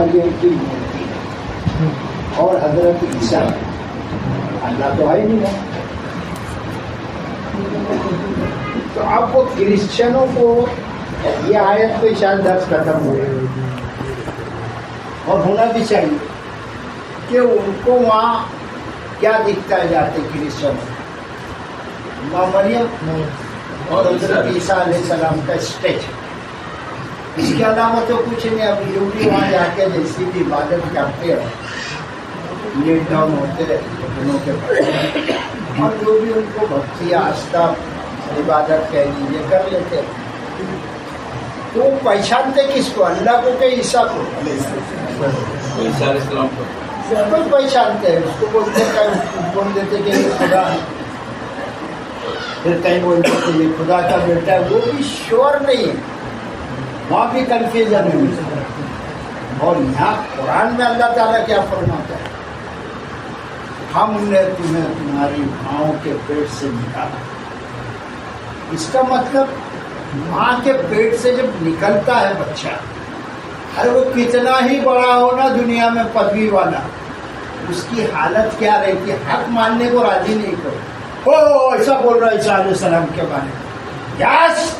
مریم کی مورتی اور حضرت عیسیٰ، اللہ تو ہے ہی نہیں ہے. تو آپ کو کرسچنوں کو یہ آیت پہ شاید درس ختم ہوئے اور ہونا بھی چاہیے کہ ان کو وہاں کیا دکھتا ہے جاتے کرسچن، ماں مریم اور حضرت عیسیٰ علیہ السلام کا اسٹیچ. اس کے علاوہ تو کچھ نہیں. اب جو بھی وہاں جا کے جیسی بھی عبادت کرتے ہیں لیٹ ڈاؤن ہوتے رہتے گھٹنوں کے پاس، اور جو بھی ان کو بھکتی آستھا عبادت کہہ لیجیے کر لیتے ہیں. تو پہچانتے کس کو؟ اللہ کو کہ عیسیٰ کو؟ بالکل پہچانتے ہیں. اس کو بولتے بول دیتے کہ یہ خدا ہے، پھر کہیں بولتے کہ یہ خدا کا بیٹا ہے. وہ بھی شور نہیں ہے، وہاں بھی کنفیوژن ہے. اور یہاں قرآن میں اللہ تعالیٰ کیا فرماتا ہے؟ ہم نے تمہیں تمہاری ماؤں کے پیٹ سے نکالا. اس کا مطلب ماں کے پیٹ سے جب نکلتا ہے بچہ، ارے وہ کتنا ہی بڑا ہو نا دنیا میں پدوی والا، اس کی حالت کیا رہتی ہے؟ حق ماننے کو راضی نہیں کرو. او ایسا بول رہا ہے عیسیٰ علیہ السلام کے بارے میں. یس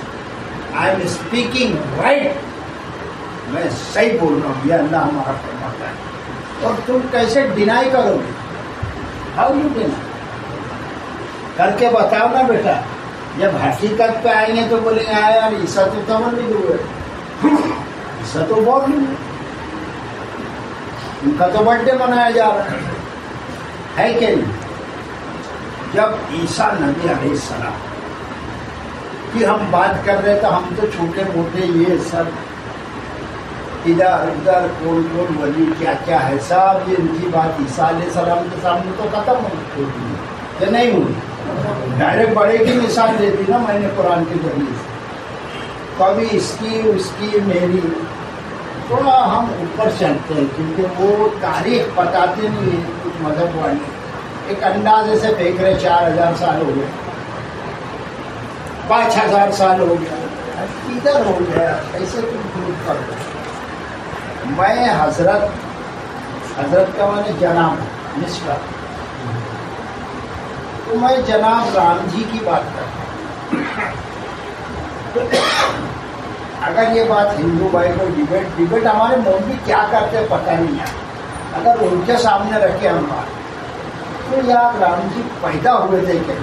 آئی ایم اسپیکنگ رائٹ، میں صحیح بول رہا ہوں، یہ اللہ ہمارا فرماتا ہے. اور تم کیسے ڈینائی کرو گے؟ How you deny? کر کے بتاؤ نا بیٹا. جب حقیقت پہ آئیں گے تو بولیں گے آیا یار عیسیٰ تو تولد ہوئے، عیسیٰ تو بہت نہیں، ان کا تو برتھ ڈے منایا جا رہا ہے کہ نہیں؟ جب عیسیٰ نبی علیہ السلام کی ہم بات کر رہے تو ہم تو چھوٹے موٹے یہ سب ادھر ادھر کون کون ولی کیا کیا ہے سب یہ ان کی بات عیسیٰ علیہ السلام کے سامنے تو ختم ہو کہ نہیں ہوئی. ڈائریکٹ بڑے کی مثال دیتی نا میں نے قرآن کے ذریعے سے، کبھی اس کی میری. تھوڑا ہم اوپر چلتے ہیں کیونکہ وہ تاریخ بتاتے نہیں ہیں کچھ مذہب والے. ایک اندازے سے پھینک رہے 4000 سال ہو گئے، 5000 سال ہو گیا، کدھر ہو گیا ایسے تم پروف کر دو. میں حضرت کا مانے جناب نسبت، تو میں جناب رام جی کی بات کرتا ہوں. اگر یہ بات ہندو بھائی کو ڈیبیٹ ہمارے مولوی کیا کرتے پتہ نہیں ہے، اگر ان کے سامنے رکھے ہم بات تو یار رام جی پیدا ہوئے تھے کہ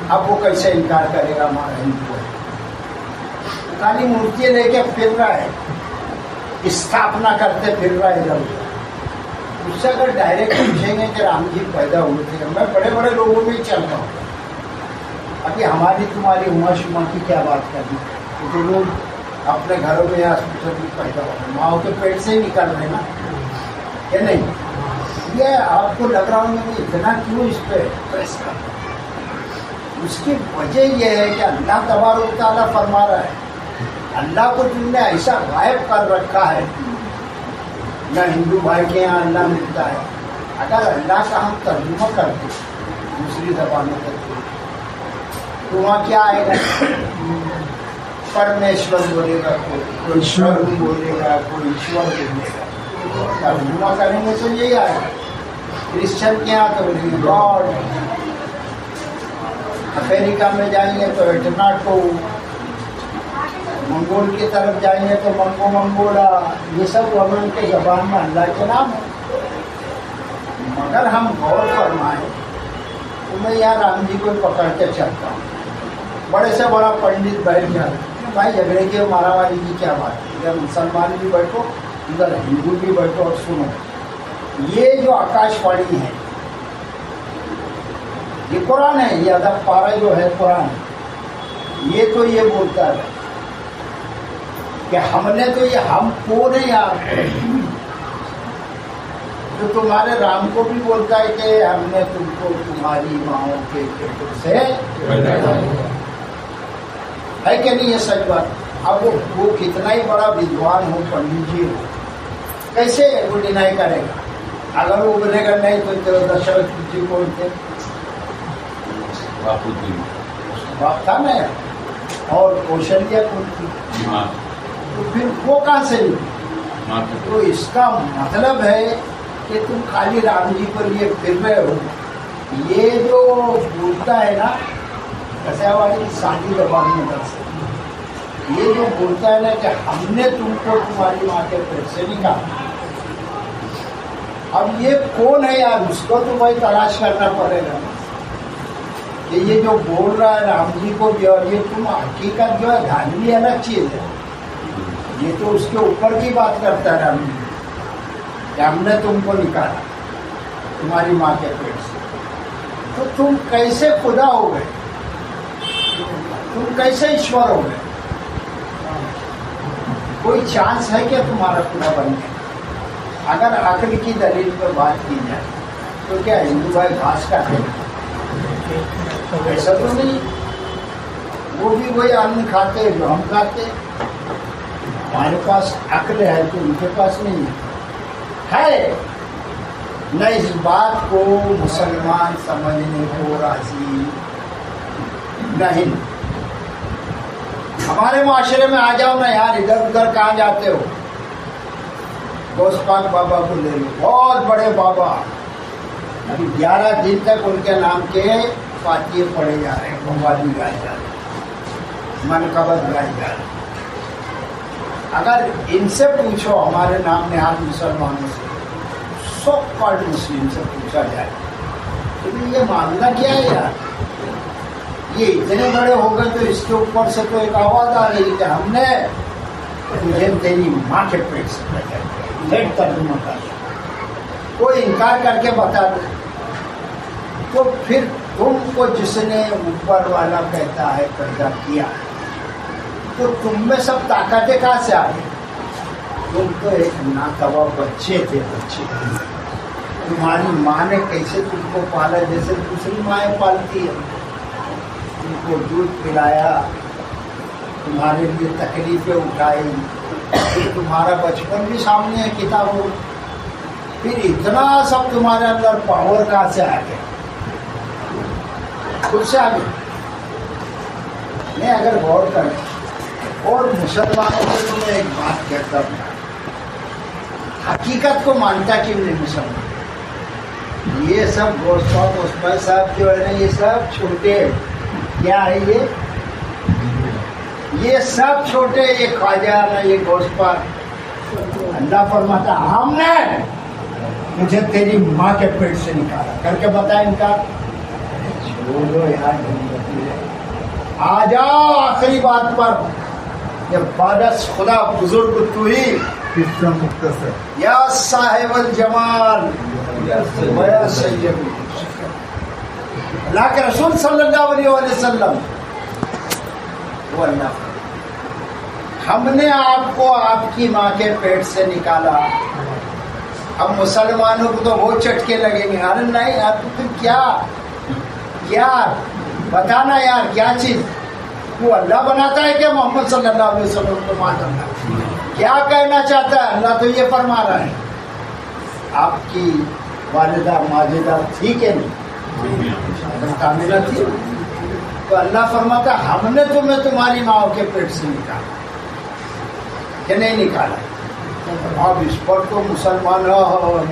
اب وہ کیسے انکار کرے گا ہمارا ہندو ہے؟ کالی مورتی لے کے پھر رہا ہے، استھاپنا کرتے پھر رہا ہے ادھر. اس سے اگر ڈائریکٹ پوچھیں گے کہ رام جی پیدا ہوئے تھے، میں بڑے بڑے لوگوں میں ہی چل رہا ہوں. ابھی ہماری تمہاری عمر شما کی کیا بات کرنی، کیونکہ لوگ اپنے گھروں میں ہاسپٹل میں پیدا ہو رہے، ماؤں کے پیٹ سے ہی نکل رہے نا کہ نہیں. یہ آپ کو لگ رہا ہوں کہ اتنا کیوں اس پہ پریس کر؟ اس کی وجہ یہ ہے کہ اللہ تبارک و تعالیٰ فرما رہا ہے اللہ کو تم نے ایسا غائب کر رکھا ہے. نہ ہندو بھائی کے یہاں اللہ ملتا ہے. اگر اللہ کا ہم ترجمہ کرتے دوسری زبانوں کرتے تو وہاں کیا آئے گا؟ پرمیشور بولے گا، کوئی ایشور بولے گا، کوئی ایشور بولے گا. ترجمہ کریں گے تو یہی آئے گا. کرسچن کے یہاں تو بولیں گے گاڈ، افریقہ میں جائیں گے تو اٹناٹو، منگول کی طرف جائیں گے تو منگولا. یہ سب ومن کے زبان میں اللہ کے نام ہے. مگر ہم غور فرمائیں تو میں یار رام جی کو پکڑ کے چلتا ہوں. بڑے سے بڑا پنڈت بیٹھ جاتا، بھائی جھگڑے کی مارا ماری کی کیا بات ہے؟ ادھر مسلمان بھی بیٹھو ادھر ہندو بھی بیٹھو اور سنو. یہ جو آکاش وانی ہے یہ قرآن ہے، یہ ادب پارا جو ہے قرآن، یہ تو یہ بولتا ہے کہ ہم نے تو یہ ہم کون ہے یار. تو تمہارے رام کو بھی بولتا ہے کہ ہم نے تم کو تمہاری ماؤں کے پیٹ سے ہے کہ نہیں؟ یہ سچ بات. اب وہ کتنا ہی بڑا ودوان ہو، پنڈت جی ہو، کیسے وہ ڈینائی کرے گا؟ اگر وہ بولے گا نہیں تو دشرتھ جی کو باپ تھا نا اور کوشلیہ کون تھی، تو پھر وہ کہاں سے نہیں؟ تو اس کا مطلب ہے کہ تم خالی رام جی کو لیے پھر رہے ہو. یہ جو بولتا ہے نا کسیا والے کی سادی زبان میں کر سکتی، یہ جو بولتا ہے نا کہ ہم نے تم کو تمہاری ماں کے پیٹ سے نکالا، اب یہ کون ہے یار؟ اس کو تو بھائی تلاش کرنا پڑے گا کہ یہ جو بول رہا ہے رام جی کو بھی، اور یہ تم حقیقت جو ہے دھاندلی الگ چیز ہے. یہ تو اس کے اوپر کی بات کرتا ہے رام جی کہ ہم نے تم کو نکالا تمہاری ماں کے پیٹ سے. تو تم کیسے خدا ہو گئے؟ تم کیسے ایشور ہو گئے؟ کوئی چانس ہے کہ تمہارا خدا بن گیا؟ اگر عقل کی دلیل پر بات کی جائے تو کیا ہندو بھائی گھاس کاٹے؟ ایسا تو نہیں. وہ بھی وہی ان کھاتے جو ہم کھاتے. ہمارے پاس عقل ہے تو ان کے پاس نہیں ہے. نہ اس بات کو مسلمان سمجھنے کو راضی نہیں. ہمارے معاشرے میں آ جاؤ نا یار، ادھر ادھر کہاں جاتے ہو؟ غوث پاک بابا کو لے لو، بہت بڑے بابا. ابھی 11 دن تک ان کے نام کے فاتحے پڑھے جا رہے ہیں، قوالی گائے جا رہے ہیں، منقبت گائے جا رہے ہیں. اگر ان سے پوچھو ہمارے نام نہاد مسلمانوں سے، سب کالڈ مسلم سے پوچھا جائے تو یہ معاملہ کیا ہے یار؟ یہ اتنے بڑے ہو گئے تو اس کے اوپر سے تو ایک آواز آ رہی کہ ہم نے تجھے تیری ماں کے پیٹ سے پیدا کیا. لیٹ ترجمہ کر کوئی انکار کر کے بتا دے تو پھر تم کو جس نے اوپر والا کہتا ہے پیدا کیا تو تم میں سب طاقتیں کہاں سے آ گئی؟ تم تو ایک ناتوا بچے تھے. بچے تمہاری ماں نے کیسے تم کو پالا جیسے دوسری مائیں پالتی ہے. تم کو دودھ پلایا، تمہارے لیے تکلیفیں اٹھائی، تمہارا بچپن بھی سامنے ہے کتابوں. پھر اتنا سب تمہارے اندر پاور کہاں سے آ گیا؟ خود سے آ گیا نہیں. اگر غور کریں اور مسلمانوں سے تو میں ایک بات کہتا ہوں، حقیقت کو مانتا کیوں نہیں مسلمان؟ یہ سب غوث پاک عثمان صاحب جو ہے نا، یہ سب چھوٹے کیا ہے؟ یہ سب چھوٹے. یہ خواجہ نہ یہ غوث پاک. اللہ فرماتا ہم نے مجھے تیری ماں کے پیٹ سے نکالا کر کے بتا انکار. چھوڑو یار، آ جاؤ آخری بات پر. یہ بادس خدا بزرگ تو ہی مختصر یا صاحب الجمال یا سید. اللہ کے رسول صلی اللہ علیہ وسلم وہ اللہ، ہم نے آپ کو آپ کی ماں کے پیٹ سے نکالا. اب مسلمانوں کو تو وہ چٹکے لگیں گے. ارے نہیں یار، تو پھر کیا بتانا یار، کیا چیز؟ وہ اللہ بناتا ہے کہ محمد صلی اللہ علیہ وسلم کو ماں کرنا؟ کیا کہنا چاہتا ہے اللہ؟ تو یہ فرما رہا ہے آپ کی والدہ ماجدہ تھی کہ نہیں؟ کاملہ تھی. تو اللہ فرماتا ہم نے تمہیں تمہاری ماں کے پیٹ سے نکالا کہ نہیں نکالا؟ اب اس پر تو مسلمان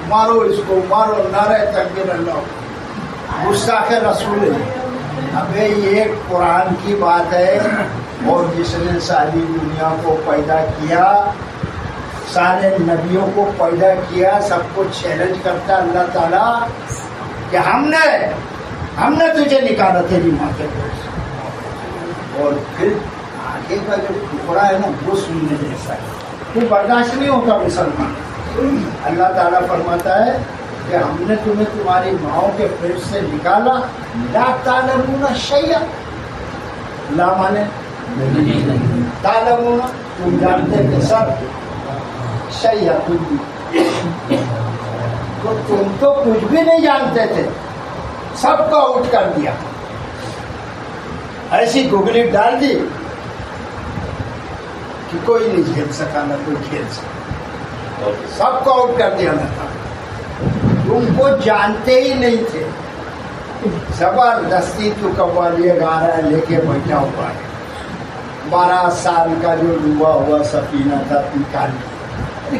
مارو اس کو، مارو، نعرہ تکبیر اللہ، گستاخ رسول ہے. ابے یہ قرآن کی بات ہے، اور جس نے ساری دنیا کو پیدا کیا، سارے نبیوں کو پیدا کیا، سب کو چیلنج کرتا اللہ تعالیٰ کہ ہم نے تجھے نکالا تیری ماں کے پیٹ سے. اور پھر آگے کا جو ٹکڑا ہے نا وہ سننے جیسا ہے، وہ برداشت نہیں ہوتا مسلمان. اللہ تعالیٰ فرماتا ہے کہ ہم نے تمہیں تمہاری ماؤں کے پیٹ سے نکالا. لا تعلمون شیئا، لا مانے تعلمون، تم جانتے تھے سب، شیئا کچھ بھی. تو تم تو کچھ بھی نہیں جانتے تھے، سب کو آؤٹ کر دیا. ایسی گگلی ڈال دی کہ کوئی نہیں کھیل سکا، نہ کوئی کھیل سکا. سب کو آؤٹ کر دیا. نہ تھا، تم کو جانتے ہی نہیں تھے. زبردستی تو قوالیے گا رہا ہے، لے کے بیٹھا ہوا ہے. 12 سال کا جو ڈوبا ہوا سفینہ تھا نکال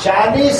40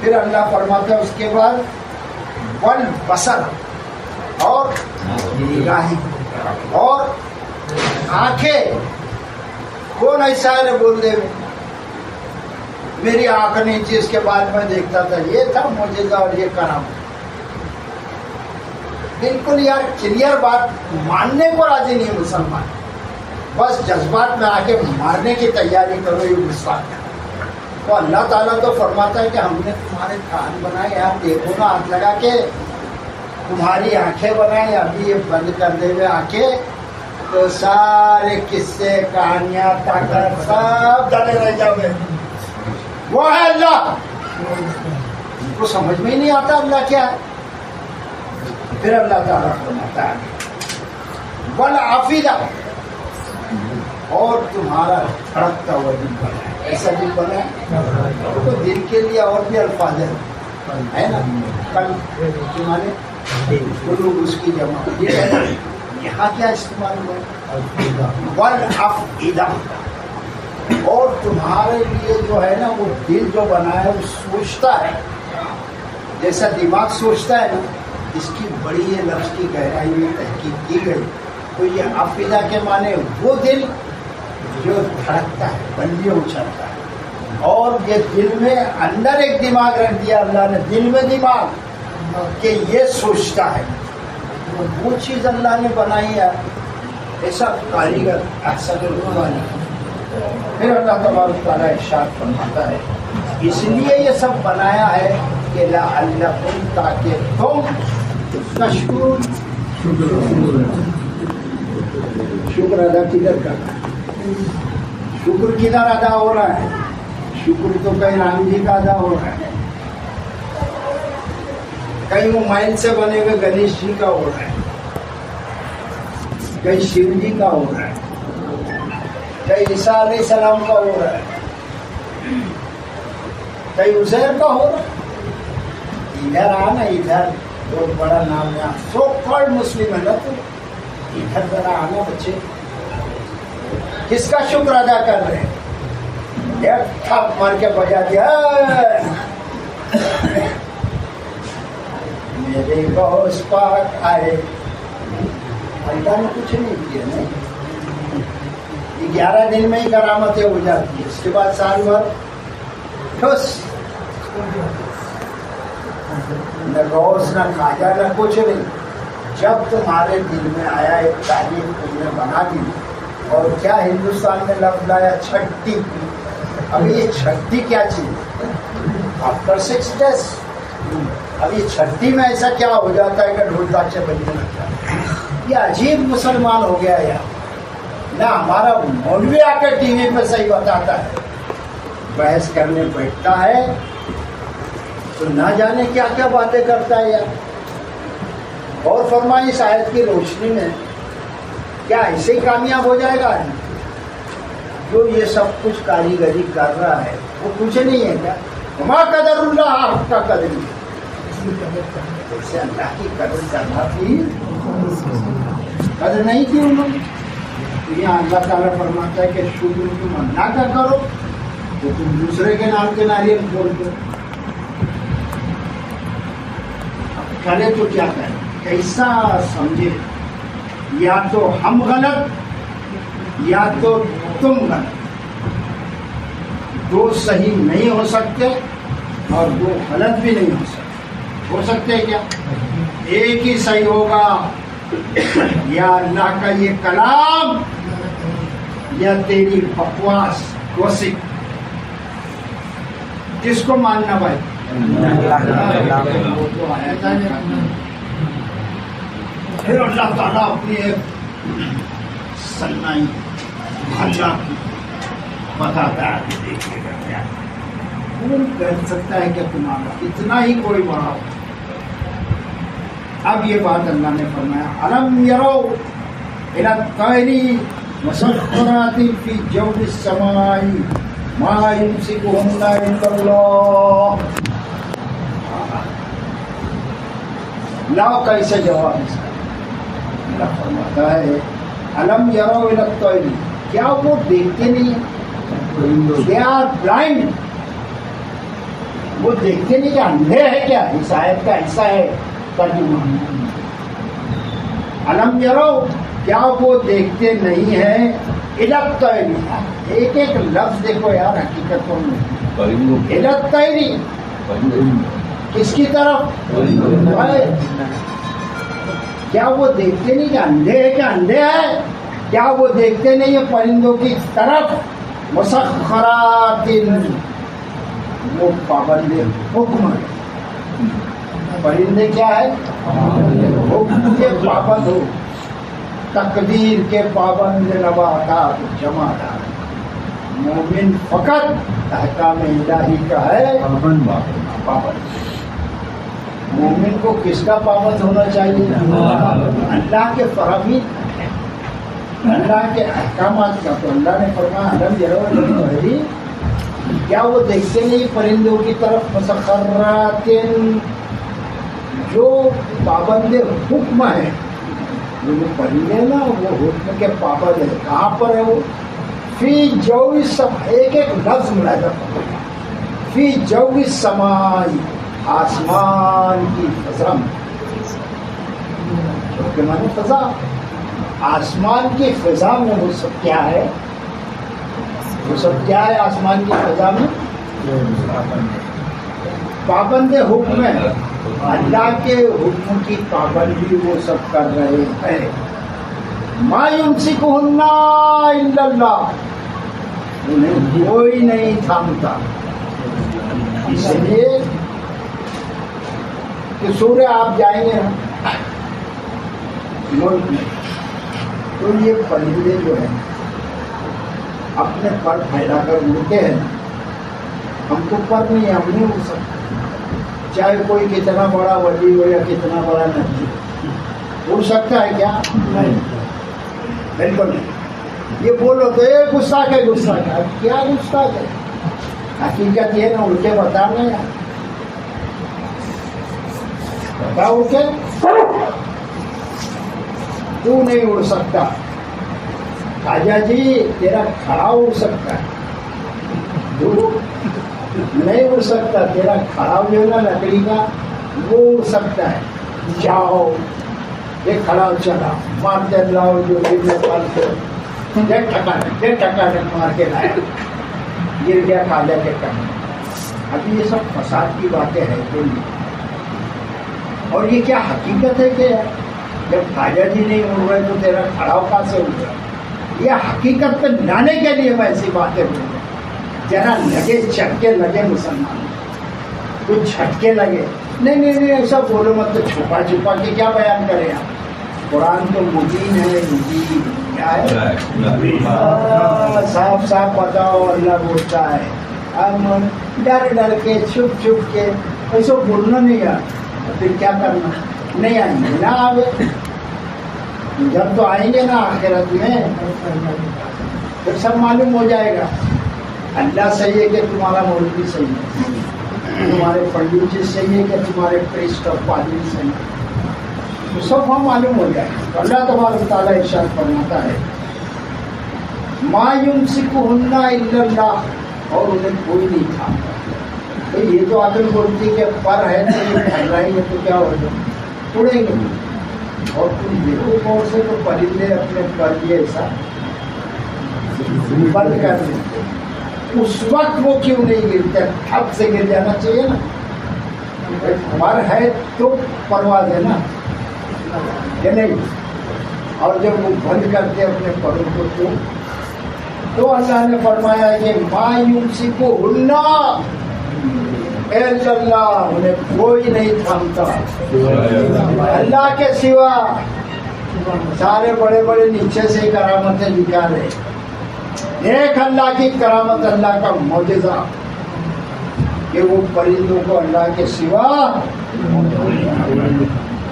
پھر اللہ فرماتا ہے اس کے بعد ول بصر اور نگاہیں اور آنکھیں. کون ایسا ہے بول دے میری آنکھ نہیں تھی اس کے بعد میں دیکھتا تھا؟ یہ تھا معجزہ اور یہ کرام. بالکل یار کلیئر بات ماننے کو راضی نہیں ہے مسلمان. بس جذبات میں آ کے مارنے کی تیاری کرو یہ گستاخ ہے. تو اللہ تعالیٰ تو فرماتا ہے کہ ہم نے تمہارے کان بنائے یار دیکھو نا ہاتھ لگا کے, تمہاری آنکھیں بنائیں ابھی یہ بند کر دے ہوئے آنکھیں تو سارے قصے کہانیاں طاقت سب ڈالے رہ جاؤ. وہ ہے اللہ. ان کو سمجھ میں ہی نہیں آتا اللہ کیا ہے. پھر اللہ تعالیٰ فرماتا ہے والعافیہ اور تمہارا دھڑکتا ہوا دل بنا ہے. ایسا دل بنا ہے تو دل کے لیے اور بھی الفاظ ہے نا. کل تمہارے قلوب اس کی جمع یہاں کیا استعمال ہوا والافئدہ اور تمہارے لیے جو ہے نا وہ دل جو بنا ہے وہ سوچتا ہے جیسا دماغ سوچتا ہے نا. اس کی بڑی یہ لفظ کی گہرائی میں تحقیق کی گئی تو یہ افئدہ کے معنی وہ دل جو دھڑکتا ہے بندیوں اچھلتا ہے. اور یہ دل میں اندر ایک دماغ رکھ دیا اللہ نے دل میں دماغ کہ یہ سوچتا ہے. وہ چیز اللہ نے بنائی ہے ایسا کاریگر اکثر نہیں. پھر اللہ تبارک تعالیٰ ارشاد فرماتا ہے اس لیے یہ سب بنایا ہے کہ لعلکم تاکہ تم تشکرون. شکر ادا کدھر کرنا ہے؟ شکر کدھر ادا ہو رہا ہے؟ شکر تو کہیں رام جی کا ادا ہو رہا ہے, کہیں وہ مائل سے بنے ہوئے گنیش جی کا ہو رہا ہے, کہیں شیو جی کا ہو رہا ہے, کہیں عیسیٰ علیہ السلام کا ہو رہا ہے, کہیں عزیر کا ہو رہا ہے. ادھر آنا ادھر بہت بڑا نام ہے سو کالڈ مسلم ہے نا تو ادھر ذرا آنا بچے. کس کا شکر ادا کر رہے ہیں؟ تھپ مار کے بجا دیا میرے غوث پاک آئے. اللہ نے کچھ نہیں کیا نہیں. 11 دن میں ہی کرامتیں ہو جاتی ہے, اس کے بعد سال بھر ٹھوس نہ غوث نہ خواجہ نہ کچھ نہیں. جب تمہارے دل میں آیا ایک تعلیم تم نے بنا دی. اور کیا ہندوستان میں لفظ لایا چھٹی. ابھی یہ چھٹی کیا چیز آفٹر 6 days. اب یہ چھٹی میں ایسا کیا ہو جاتا ہے کہ ڈھول تاچے بجنے لگتا ہے. یہ عجیب مسلمان ہو گیا یار. نہ ہمارا مولوی آ کے ٹی وی پہ صحیح بتاتا ہے, بحث کرنے بیٹھتا ہے تو نہ جانے کیا کیا باتیں کرتا ہے یار. اور فرمائیں اس آیت کی روشنی میں کیا ایسے ہی کامیاب ہو جائے گا؟ جو یہ سب کچھ کاریگری کر رہا ہے وہ کچھ نہیں ہے کیا؟ ما قدر اللہ حق کا قدر ہے. جیسے اللہ کی قدر کرنا تھی قدر نہیں تھی انہوں نے. یہاں اللہ تعالیٰ فرماتا ہے کہ شکر تم اللہ کا کرو تو تم دوسرے کے نام کے ناریل بول دو. کرے تو کیا کریں, کیسا سمجھے؟ یا تو ہم غلط یا تو تم غلط. دو صحیح نہیں ہو سکتے اور دو غلط بھی نہیں ہو سکتے. ہو سکتے کیا؟ ایک ہی صحیح ہوگا, یا اللہ کا یہ کلام یا تیری بکواس کوسک. کس کو ماننا بھائی؟ پھر اللہ تعالیٰ اپنی ایک سنائی بھاجا بتاتا ہے. دیکھیے گا کیا کون کہہ سکتا ہے کہ تمہارا اتنا ہی کوئی بڑا ہو. اب یہ بات اللہ نے فرمایا الم یرو الی الطیر مسخرات فی جو السماء ما یمسکهن الا اللہ. لاؤ کیسے جواب اس کا؟ اللہ فرماتا ہے الم یرو الی الطیر, کیا وہ دیکھتے نہیں ہیں؟ They are blind. وہ دیکھتے نہیں کہ اندھے ہے کیا؟ اس آیت کا ایسا ہے ترجمہ، علم یرو، کیا وہ دیکھتے نہیں ہیں؟ علت طیری، ایک ایک لفظ دیکھو یار حقیقت میں، علت طیری کس کی طرف؟ کیا وہ دیکھتے نہیں کہ اندھے ہے؟ کیا اندھے ہے؟ کیا وہ دیکھتے نہیں ہیں پرندوں کی طرف؟ مسخرات، وہ پابند حکم ہے، پرندے کیا ہے؟ حکم کے پابند ہو، تقدیر کے پابند نباتات جمادات، مومن فقط احکام الہی کا ہے پابند۔ مومن کو کس کا پابند ہونا چاہیے؟ اللہ کے فرامین، اللہ کے احکامات کا۔ تو اللہ نے فرمایا علم یرو، کیا وہ دیکھتے نہیں پرندوں کی طرف؟ مسخرات، جو پابند حکم ہے، وہ جو پرندے نا وہ حکم کے پابند ہے۔ کہاں پر ہے وہ؟ فی جو، ایک ایک لفظ ملاحظہ کرو، فی جو السماء، آسمان کی فضا میں، جو کہ معنی فضا، آسمان کی فضا میں وہ سب کیا ہے؟ وہ سب کیا ہے آسمان کی فضا میں؟ پابند حکم ہے، اللہ کے حکم کی پابندی وہ سب کر رہے ہیں۔ ما یمسکہن الا اللہ، انہیں کوئی نہیں تھامتا۔ اس لیے کہ سورہ آپ جائیں گے ملک میں تو یہ پرندے جو ہیں اپنے پر پھیلا کر اڑتے ہیں، ہم کو پر نہیں، ہم نہیں اڑ سکتے، چاہے کوئی کتنا بڑا ولی ہو یا کتنا بڑا نبی، اڑ سکتا ہے کیا؟ نہیں، بالکل نہیں۔ یہ بولو تو یہ گستاخ ہے، گستاخ ہے، کیا گستاخ ہے؟ حقیقت یہ نا، اڑ کے بتانا ہے، بتا اڑ کے، تو نہیں اڑ سکتا۔ خواجہ جی تیرا کھڑا اڑ سکتا ہے، تو نہیں اڑ سکتا، تیرا کھڑا جو ہے نا لکڑی کا وہ اڑ سکتا ہے۔ جاؤ یہ کھڑا چلا مارتے لاؤ جو ٹکا مار کے لایا، گر گیا خواجہ کے کام۔ ابھی یہ سب فساد کی باتیں ہیں کہ نہیں؟ اور یہ کیا حقیقت ہے کہ جب خواجہ جی نہیں اڑ رہے تو تیرا کھڑاؤ کہاں سے اڑ رہا؟ یہ حقیقت پہ لانے کے لیے میں ایسی باتیں بول رہا ہوں، ذرا لگے جھٹکے لگے مسلمان، کچھ جھٹکے لگے، نہیں ایسا بولو مت، تو چھپا چھپا کے کیا بیان کریں آپ؟ قرآن تو مبین ہے، مبین کیا ہے؟ صاف صاف بتاؤ، اللہ بولتا ہے۔ ہم ڈر کے چھپ کے ایسا بولنا نہیں یار، پھر کیا کرنا؟ نہیں آئیں گے نہ آگے، جب تو آئیں گے نا آخرت میں پھر سب معلوم ہو جائے گا۔ اللہ صحیح ہے کہ تمہارا مولوی صحیح ہے، تمہارے پنڈت جی صحیح ہے کہ تمہارے پریسٹ اور پادری صحیح ہے، تو سب وہاں معلوم ہو جائے گا۔ اللہ تبارک تعالیٰ ارشاد فرماتا ہے ما یمسکہن الا اللہ، اور انہیں کوئی نہیں تھا۔ تو یہ تو عقل بولتی کہ پر ہے تو یہ پھیل رہی ہے تو کیا ہوگا؟ اڑیں گے۔ اور تم دیکھو کون سے تو پرندے اپنے پر یہ ایسا بند کر دیتے، اس وقت وہ کیوں نہیں گرتے؟ حد سے گر جانا چاہیے نا، پر ہے تو پرواز ہے نا، کہ نہیں؟ اور جب وہ بند کرتے اپنے پروں کو تو اللہ نے فرمایا کہ ما یمسکہن الا اللہ، انہیں کوئی نہیں تھامتا اللہ کے سوا۔ سارے بڑے بڑے نیچے سے کرامتیں نکالے، ایک اللہ کی کرامت، اللہ کا معجزہ کہ وہ پرندوں کو اللہ کے سوا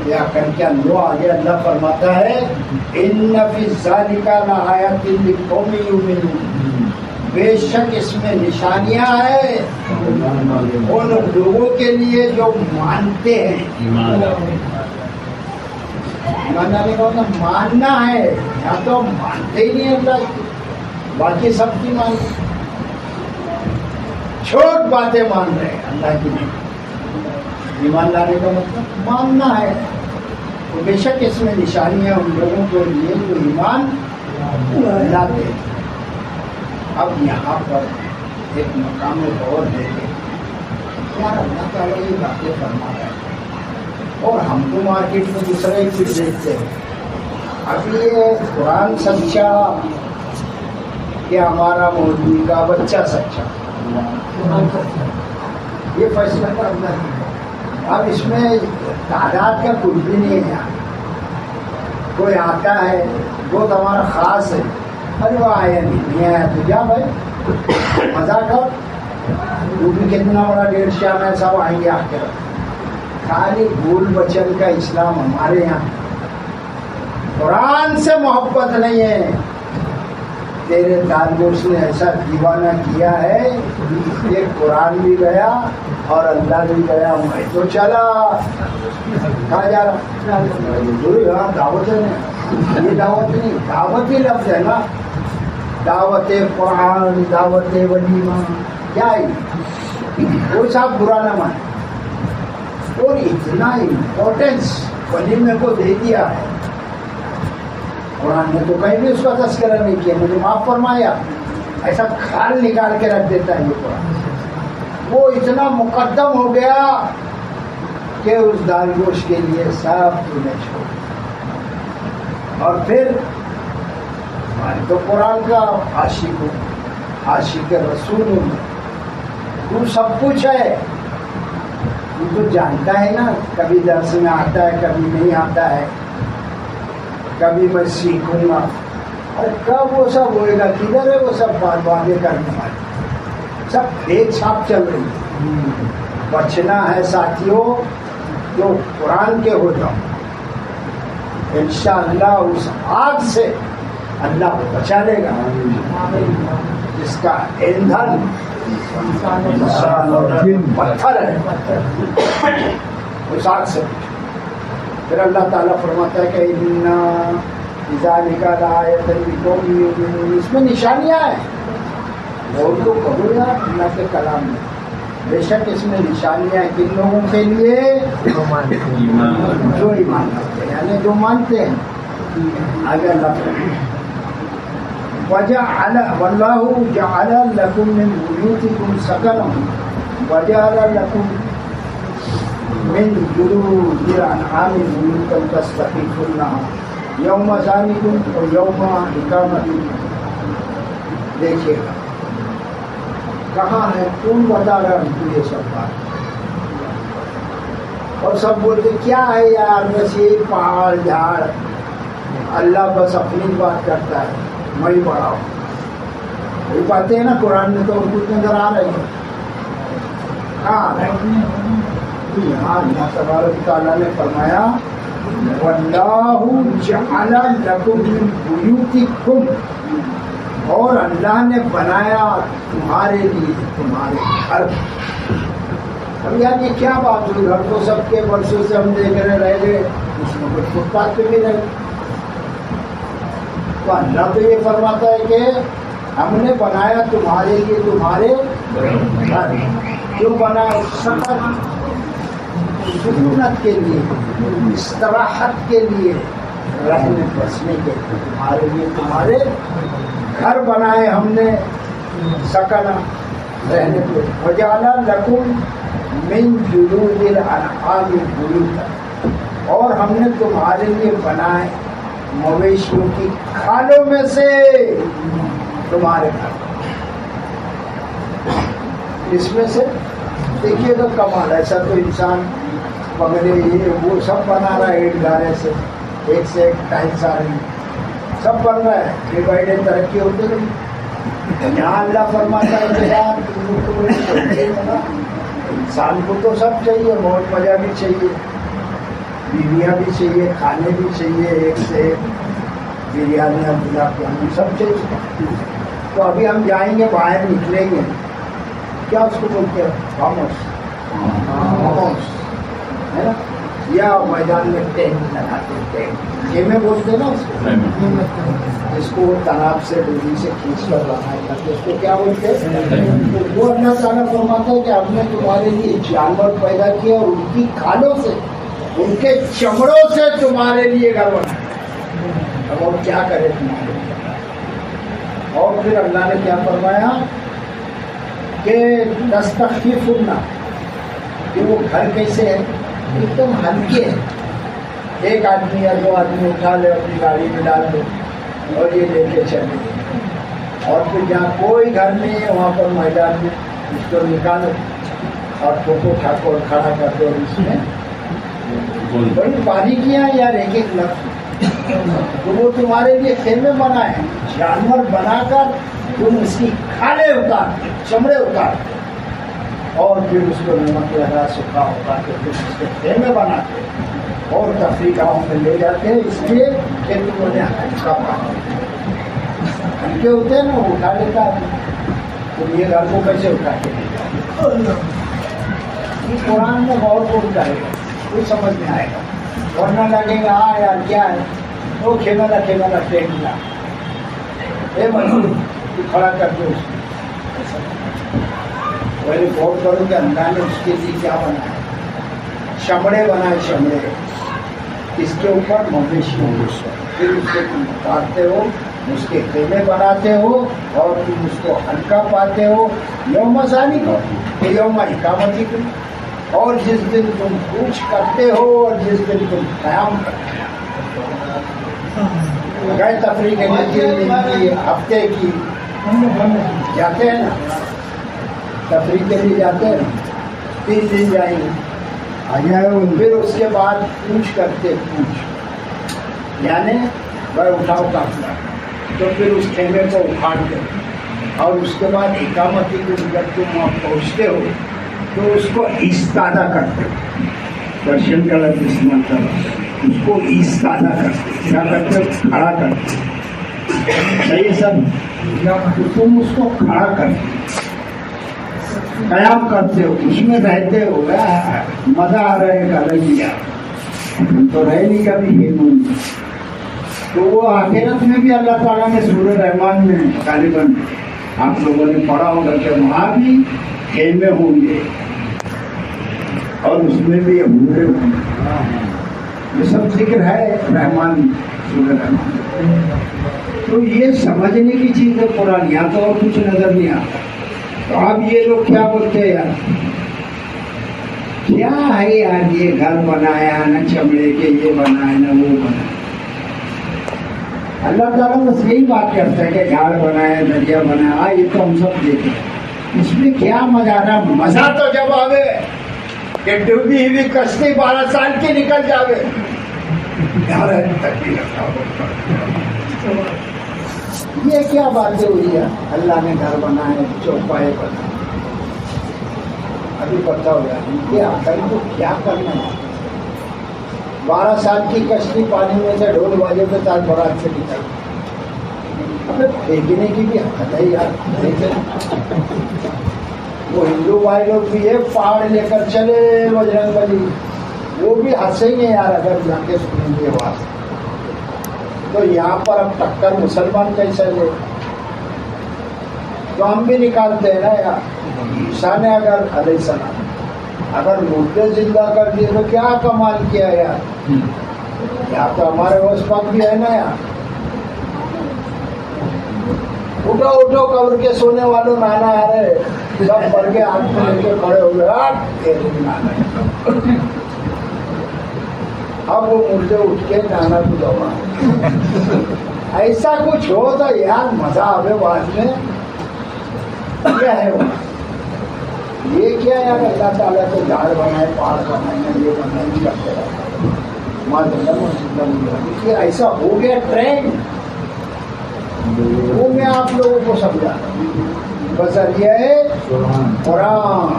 یا کر کے لو آگے اللہ فرماتا ہے ان فی ذالک لآیات لقوم یؤمنون، بے شک اس میں نشانیاں ہیں ان لوگوں کے لیے جو مانتے ہیں۔ ماننا ہے، یا تو مانتے ہی نہیں اللہ کی، باقی سب کی مانتے، چھوٹ باتیں مان رہے ہیں اللہ کی نہیں. ایمان لانے کا مطلب ماننا ہے. تو بے شک اس میں نشانیاں ان لوگوں کے لیے جو ایمان لاتے ہیں. اب یہاں پر ایک مقام غور دیتے یار اللہ تعالیٰ یہ باتیں فرما رہے ہیں اور ہم تو مارکیٹ میں دوسرا ہی چیز دیکھتے ہیں. اب یہ قرآن سچا کہ ہمارا مولوی کا بچہ سچا یہ فیصلہ کرنا ہے. اب اس میں تعداد کا کچھ بھی نہیں ہے. کوئی آتا ہے وہ تو ہمارا خاص ہے. ارے وہ آیا نہیں آیا تو جا بھائی مزہ کر. وہ بھی کتنا بڑا 1.5 شام ہے سب آئیں گے آ کے. خالی بھول بچن کا اسلام ہمارے یہاں. قرآن سے محبت نہیں ہے. تیرے دارگوش نے ایسا دیوانہ کیا ہے کہ قرآن بھی گیا اور اللہ بھی گیا. میں تو چلا کہاں جا رہا دعوت ہے نا. یہ دعوت نہیں دعوت ہی لفظ ہے نا. دعوت قرآن دعوت ولیمہ کیا ہے وہ صاحب برا نہ مانے. اور اتنا امپورٹینس ولیمے کو دے دیا ہے قرآن نے. تو کہیں بھی اس کا تذکرہ نہیں کیا. مجھے معاف فرمایا. ایسا کھال نکال کے رکھ دیتا ہے یہ قرآن. وہ اتنا مقدم ہو گیا کہ اس دال گوشت کے لیے سب تمہیں چھوڑ. اور پھر تو قرآن کا عاشق ہوں عاشق رسول ہوں. تو سب کچھ ہے. تو تو جانتا ہے نا کبھی درس میں آتا ہے کبھی نہیں آتا ہے. کبھی میں سیکھوں گا. اور کب وہ سب ہوئے گا کدھر ہے وہ سب وعدے کرنے والے. سب ایک چھاپ چل رہی ہے. بچنا ہے ساتھیوں جو قرآن کے ہو جاؤ. انشاءاللہ اس آگ سے اللہ بچا لے گا جس کا ایندھن پتھر ہے. اس آگ سے. پھر اللہ تعالیٰ فرماتا ہے کہ اس میں نشانیاں ہیں. اور تو کہو یار اللہ کے کلام میں بے شک اس میں نشانیاں ہیں. کن لوگوں کے لیے جو ایمان کرتے ہیں یعنی جو مانتے ہیں. آگے اللہ وَجَعَلَ وَاللَّهُ جَعَلَ لَكُم مِّن بُيُوتِكُمْ سَكَنًا وَجَعَلَ لَكُم مِّن جُلُودِ الْأَنْعَامِ بُيُوتًا تَسْتَخِفُونَهَا يَوْمَ ظَانِكُمْ وَيَوْمَ إِقَامَتِكُمْ. دیکھیے گا کہاں ہے کون بتا رہا ہم کو یہ سب بات. اور سب بولتے کیا ہے یار بس یہ پہاڑ جھاڑ. اللہ بس اپنی بات کرتا ہے میں ہی بڑا ہوں. وہی باتیں ہیں نا قرآن میں تو اور کچھ نظر آ رہے ہیں. کہاں آ رہے ہیں یہاں اللہ تبارک تعالیٰ نے فرمایا وَاللَّهُ جَعَلَ لَكُم مِّن بُيُوتِكُمْ. اور اللہ نے بنایا تمہارے لیے تمہارے گھر. اب یار یہ کیا بات ہوئی. گھر تو سب کے برسوں سے ہم دیکھ رہے گئے اس میں کچھ فٹ پاتھ پہ بھی رہے. تو اللہ تو یہ فرماتا ہے کہ ہم نے بنایا تمہارے لیے تمہارے گھر. کیوں بنایا؟ سکونت کے لیے استراحت کے لیے رہنے بسنے کے لیے تمہارے لیے تمہارے گھر بنائے ہم نے. سکنا رہنے کو. وَجَعَلَ لَكُم مِّن جُلُودِ الْأَنْعَامِ بُيُوتًا. اور ہم نے تمہارے لیے بنائے مویشیوں کی کھالوں میں سے تمہارے گھر. اس میں سے دیکھیے تو کمال. ایسا تو انسان بغیر یہ وہ سب بنا رہا ہے ایک گارے سے ایک ٹائلس آ رہی سب بن رہا ہے. ڈے بائی ڈے ترقی ہوتی رہی. یہاں اللہ فرماتا ہے کہ یار انسان کو تو سب چاہیے. بہت مزہ بھی چاہیے بیویاں بھی چاہیے کھانے بھی چاہیے ایک سے ایک بریانی گلاب جامن سب چاہیے. تو ابھی ہم جائیں گے باہر نکلیں گے کیا اس کو بولتے ہیں فارمس ہے نا. یا میدان میں ٹینٹ لگاتے ہیں، خیمے بولتے ہیں نا اس کو تالاب سے ڈوری سے کھینچ کر لگائے جاتے، اس کو کیا بولتے ہیں؟ تو وہ اللہ تعالیٰ فرماتا ہے کہ ہم نے تمہارے لیے جانور پیدا کیا اور ان کی کھالوں سے، ان کے چمڑوں سے تمہارے لیے گھر بنایا، اب اور کیا کرے تمہارے لیے؟ اور پھر اللہ نے کیا فرمایا کہ تستخفون، کہ وہ گھر کیسے ہے؟ ایک دم ہلکے ہیں، ایک آدمی یا دو آدمی اٹھا لے اپنی گاڑی میں ڈال دو اور یہ لے کے چلے، اور پھر جہاں کوئی گھر نہیں ہے وہاں پر میدان میں اس کو نکالو اور ٹھوکو ٹھاکو اور کھڑا کر دو، اس میں بڑی باریکیاں یار ایک ایک لفظ، تو وہ تمہارے لیے خیمے بنائے، جانور بنا کر تم اس کی کھالیں اتار، چمڑے اتار، اور پھر اس کو نمک لگا سکھا ہوگا کہ پھر اس کے خیمے بناتے اور تفریح گاہوں میں لے جاتے ہیں، اس لیے کہ تم انہیں ہلکا پاؤ، ہلکے ہوتے ہیں نا وہ اٹھا لیتا ہے، تم یہ گھر کو کیسے اٹھا کے لے جاؤ؟ یہ قرآن میں غور کو اٹھائے گا، کوئی سمجھ میں آئے گا، ورنہ لگے گا ہاں یار کیا ہے وہ کھیلا ٹینٹ لا کھڑا کر کے اس پہلے غور کرو کہ اللہ نے اس کے لیے کیا بنایا، چمڑے بنائے، چمڑے اس کے اوپر مویشی، پھر اس کو تم اتارتے ہو، اس کے خیمے بناتے ہو اور تم اس کو ہلکا پاتے ہو یوم ثانی کو کہ یوم اقامتی کو، اور جس دن تم کوچ کرتے ہو اور جس دن تم قیام کرتے ہو، گئے تفریح کے لیے ہفتے کی جاتے ہیں نا، تفریح کے لیے جاتے ہیں، 3 دن جائیں گے آ جائے، پھر اس کے بعد کوچ کرتے، کوچ یعنی بھائی اٹھاؤ کافلا، تو پھر اس خیمے کو اکھاڑتے اور اس کے بعد اقامتی کو جب تم وہاں پہنچتے ہو تو اس کو ایستادہ کرتے، پرشین کا لفظ استعمال کر، اس کو ایستادہ کرتے، کیا کرتے؟ کھڑا کرتے، صحیح سب، تم اس کو کھڑا کرتے، قیام کرتے ہو، اس میں رہتے ہو، مزہ آ رہا ہے کالیا تو رہے نہیں کبھی ہندو، تو وہ آخرت میں بھی اللہ تعالیٰ نے سورہ رحمان میں غالباً آپ لوگوں نے پڑھا ہوگا کہ وہاں بھی خیمے ہوں گے اور اس میں بھی حوریں ہوں گے، یہ سب ذکر ہے رحمان، سورہ رحمان، تو یہ سمجھنے کی چیز ہے قرآن، یہاں تو اور کچھ نظر نہیں آتا۔ تو اب یہ لوگ کیا بولتے ہیں یار، کیا ہے یار یہ گھر بنایا نہ چمڑے کے، یہ بنائے نہ وہ بنائے، اللہ تعالیٰ بس یہی بات کرتا ہے کہ گھر بنائے، دریا بنایا، یہ تو ہم سب دیکھیں، اس میں کیا مزہ آ رہا؟ مزہ تو جب آوے کہ ڈوبی ہوئی کشتی 12 سال کی نکل جاوے، یہ کیا باتیں ہوئی ہے؟ اللہ نے گھر بنائے، چوپائے بنائے، ابھی پتہ ہو جائے کہ آخر کو کیا کرنا ہے۔ 12 سال کی کشتی پانی میں سے ڈھول والے کے ساتھ برات سے نکل، ابھی پھینکنے کی بھی حد ہے یار۔ وہ ہندو بھائی لوگ بھی یہ پہاڑ لے کر چلے بجرنگ بلی، وہ بھی ہنسیں گے یار اگر جا کے سنیں گے آواز، تو یہاں پر اب ٹکر مسلمان کیسے لے؟ تو ہم بھی نکالتے ہیں نا یار، عیسیٰ نے اگر علیہ السلام اگر مردے زندہ کر دیے تو کیا کمال کیا یار، یا تو ہمارے اس وقت بھی ہے نا یار، اٹھو اٹھو قبر کے سونے والوں نانا آ رہے، سب پڑھ کے ہاتھ میں لے کے کھڑے ہو گئے، اب وہ مردے اٹھ کے نانا کو دوا، ایسا کچھ ہو تو یار مزہ آوے بعد میں، کیا ہے وہ یہ کیا یار؟ اللہ تعالیٰ کے جھاڑ بنائے، پہاڑ بنائے، یہ بنائے، نہیں کرتے رہتے، ایسا ہو گیا ٹرینڈ، وہ میں آپ لوگوں کو سمجھا بذریعہ قرآن۔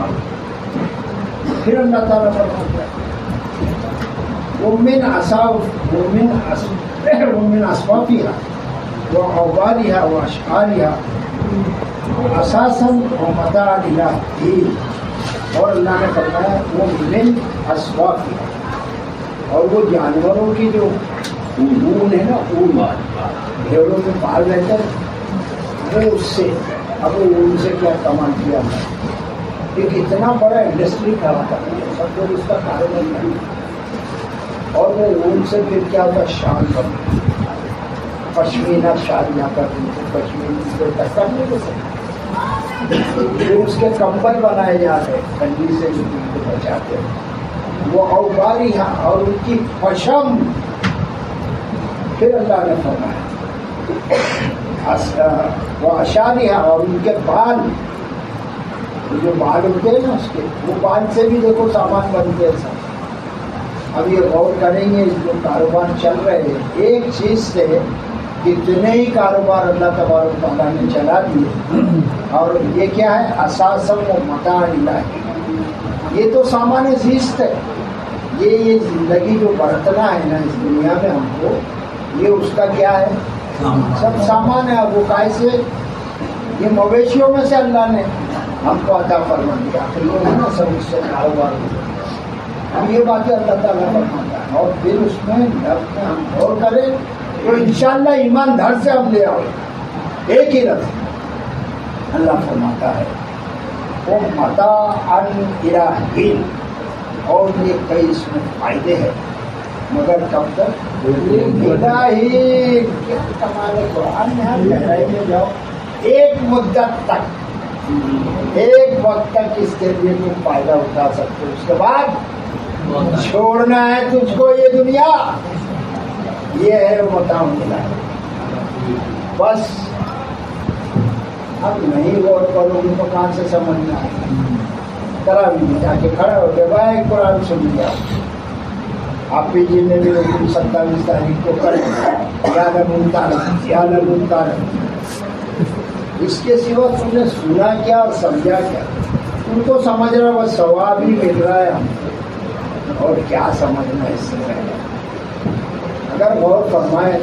پھر اللہ تعالیٰ فرماتا ہے ومن أصوافها وأوبارها وأشعارها أساسا ومتاعا إلى حين، اور اللہ نے فرمایا وہ من اصوافها، اور وہ جانوروں کی جو اون ہے نا، اون بھیڑوں میں پال رہتے ہیں، وہ اس سے اب اون سے کیا کمال کیا ہے، ایک اتنا بڑا انڈسٹری کھڑا کر دیا، سب لوگ اس کا کاروبار کریں، اور وہ اون سے پھر کیا ہوتا ہے، شال بنتا، پشمینہ شال یہاں پر پشمین سے ٹکر نہیں ہو سکتی، پھر اس کے کمبل بنائے جاتے ہیں، ٹھنڈی سے جو کو بچاتے ہیں وہ اوباری ہے، اور ان کی پشم پھر اللہ نے فرمایا وہ اشاری ہے، اور ان کے بال جو بال ہوتے ہیں نا اس کے، وہ بال سے بھی دیکھو سامان بنتے ہیں سب۔ اب یہ غور کریں گے جو کاروبار چل رہے ہیں، ایک چیز سے کتنے ہی کاروبار اللہ تبارک و تعالیٰ نے چلا دیے، اور یہ کیا ہے، اساسم و متاع الہی، یہ تو سامان زیست ہے، یہ زندگی جو برتنا ہے نا اس دنیا میں ہم کو، یہ اس کا کیا ہے، سب سامان ہے۔ اب وہ کیسے، یہ مویشیوں میں سے اللہ نے ہم کو عطا فرما دیا، پھر لوگ نا سب اس سے کاروبار ہوتا ہے۔ اب یہ باتیں اللہ تعالیٰ فرماتا ہے، اور پھر اس میں ہم غور کریں تو انشاءاللہ ایمان دھڑ سے ہم لے آؤ، ایک ہی لفظ اللہ فرماتا ہے وہ متاع الہی، اور یہ کئی اس میں فائدے ہیں، مگر کب تک الہی کیا کمال ہے، قرآن میں ہم گہرائی میں جاؤ، ایک مدت تک، ایک وقت تک اس کے لیے تم فائدہ اٹھا سکتے ہو، اس کے بعد چھوڑنا ہے تجھ کو یہ دنیا، یہ ہے متاع الہی۔ بس اب نہیں غور کرو گے تو کہاں سے سمجھنا ہے، طرح بھی جا کے کھڑے ہو گئے بھائی قرآن سن لیا، آپ بھی جی نے بھی 27 تاریخ کو کریں یا لمنتارا، اس کے سوا تم نے سنا کیا اور سمجھا کیا، تم تو سمجھ رہا بس ثواب ہی مل رہا ہے ہم کو، اور کیا سمجھنا اس سے پہلے، اگر غور فرمائے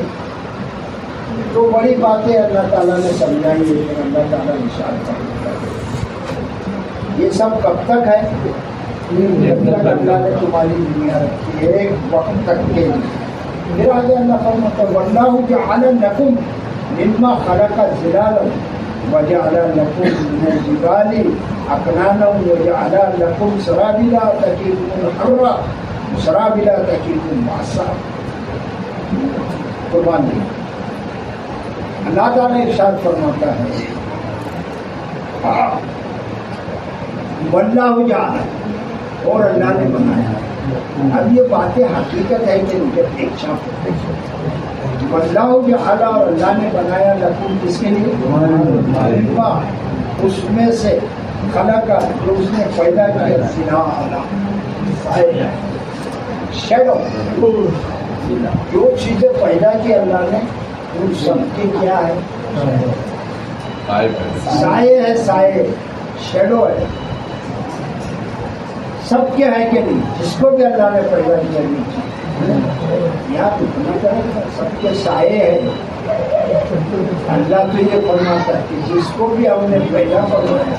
تو بڑی باتیں اللہ تعالیٰ نے سمجھائی، لیکن اللہ تعالیٰ ارشاد فرماتا ہے یہ سب کب تک ہے، جب تک اللہ نے تمہاری دنیا رکھی ہے، ایک وقت تک کے لیے۔ پھر آگے اللہ فرماتا ہے وَاللَّهُ جَعَلَ لَكُم مِّمَّا خَلَقَ ظِلَالًا وَجَعَلَ لَكُم مِّنَ الْجِبَالِ أَكْنَانًا وَجَعَلَ لَكُم سَرَابِيلَ تَقِيكُمُ الْحَرَّ وَسَرَابِيلَ تَقِيكُم بَأْسَا۔ قربانی اللہ تعالیٰ ارشاد فرماتا ہے واللہ جعل، اور اللہ نے بنایا۔ اب یہ باتیں حقیقت ہے کہ مجھے دیکھنا واللہ جعل، اور اللہ نے بنایا لکم کس کے لیے، اس میں سے خلق جو اس نے پیدا کیا، شیڈو، جو چیزیں پیدا کی اللہ نے ان سب کی کیا ہے، سائے ہے، سائے شیڈو ہے، سب کے ہے کہ نہیں، جس کو بھی اللہ نے پیدا کیا نیچے یا اتنا کرے سب کے سائے ہے۔ اللہ تو یہ فرماتا ہے کہ جس کو بھی ہم نے پیدا فرمایا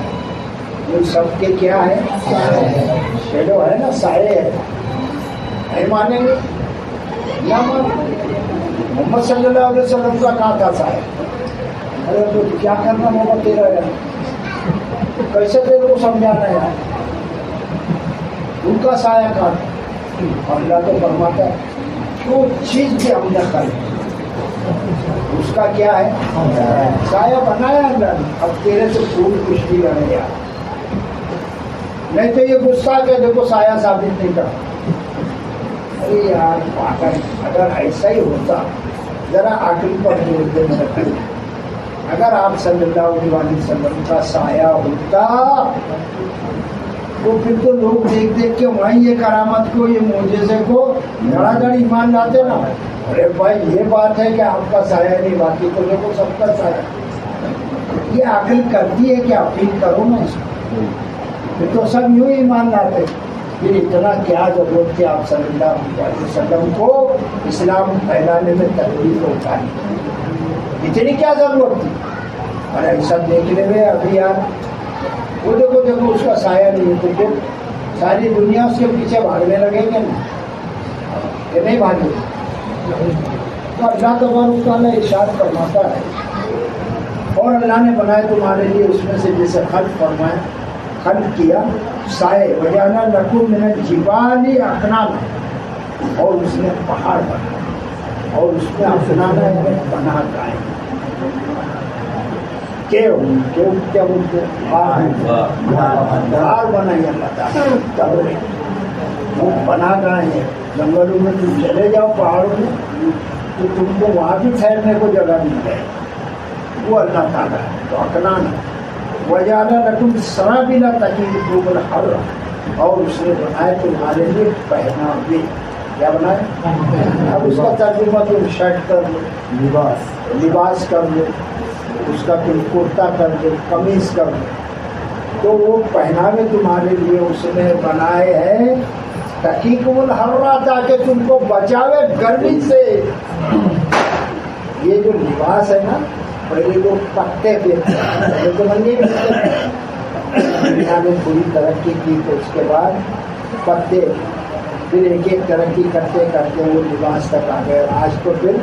ان سب کے کیا ہے، شیڈو ہے نا، سائے ہے، نہیں مانیں گے، نہ مانیں۔ محمد صلی اللہ علیہ وسلم کا کہا تھا سایہ، ارے تو کیا کرنا محمد تیرا ہے، کیسے تیرے کو سمجھانا ہے، ان کا سایہ کہا تھا۔ اللہ تو فرماتا ہے جو چیز بھی ہم نے کری اس کا کیا ہے، سایہ بنایا اللہ نے۔ اب تیرے سے پھول کچھ نہیں رہے یار، نہیں تو یہ غصہ کہ دیکھو سایہ ثابت نہیں کرتا۔ ارے یار پاگل، اگر ایسا ہی ہوتا ذرا عقل پر جوڑ دے، اگر آپ صلی اللہ علیہ وسلم کا سایہ ہوتا تو پھر تو لوگ دیکھ دیکھ کے وہیں یہ کرامت کو، یہ معجزے کو دھڑا دھڑ ایمان لاتے نا۔ ارے بھائی یہ بات ہے کہ آپ کا سایہ نہیں، باقی تو دیکھو سب کا سایہ۔ یہ عقل کرتی ہے کہ اپیل کرو نا اس کو، پھر تو سب یوں ایمان لاتے۔ پھر اتنا کیا ضرورت تھی آپ صلی اللہ علیہ وسلم کو اسلام پھیلانے میں تکلیف اٹھانی، اتنی کیا ضرورت تھی؟ اور ایسا دیکھنے میں ابھی یار وہ دیکھو دیکھو اس کا سایہ نہیں ہے، تو ساری دنیا اس کے پیچھے بھاگنے لگے گے نا۔ کہ نہیں بھائی؟ تو اللہ تبارک تعالیٰ ارشاد فرماتا ہے اور اللہ نے بنائے تمہارے لیے اس میں سے جیسے خلق فرمائے، خلق کیا سائے، وجعلنا لکم من الجبال اکنانا، اور اس نے پہاڑ بنایا، اور اس میں اکنانا یعنی پناہ گاہیں، کیا بولتے دار بنائی اللہ تعالیٰ، وہ پناہ گاہیں ہیں۔ جنگلوں میں تم چلے جاؤ، پہاڑوں میں، تو تم کو وہاں بھی ٹھہرنے کو جگہ مل جائے، وہ اللہ تعالیٰ ہے۔ تو اکنانا وجعلنا لکم سرابیل تقیکم الحر، اور اس نے بنائے تمہارے لیے پہناوے، کیا بنائے؟ اب اس کا ترجمہ تم شرٹ کر لو، لباس کر لو، اس کا تم کرتا کر دو، قمیص کر دو، تو وہ پہناوے تمہارے لیے اس نے بنائے ہیں تقیکم الحر، تاکہ تم کو بچاوے گرمی سے۔ یہ جو لباس ہے نا، پہلے لوگ پتے پہنتے ہیں، پہلے تو نہیں دنیا نے پوری ترقی کی تو اس کے بعد پتے، پھر ایک ایک ترقی کرتے کرتے وہ لباس تک آ گئے، آج تو پھر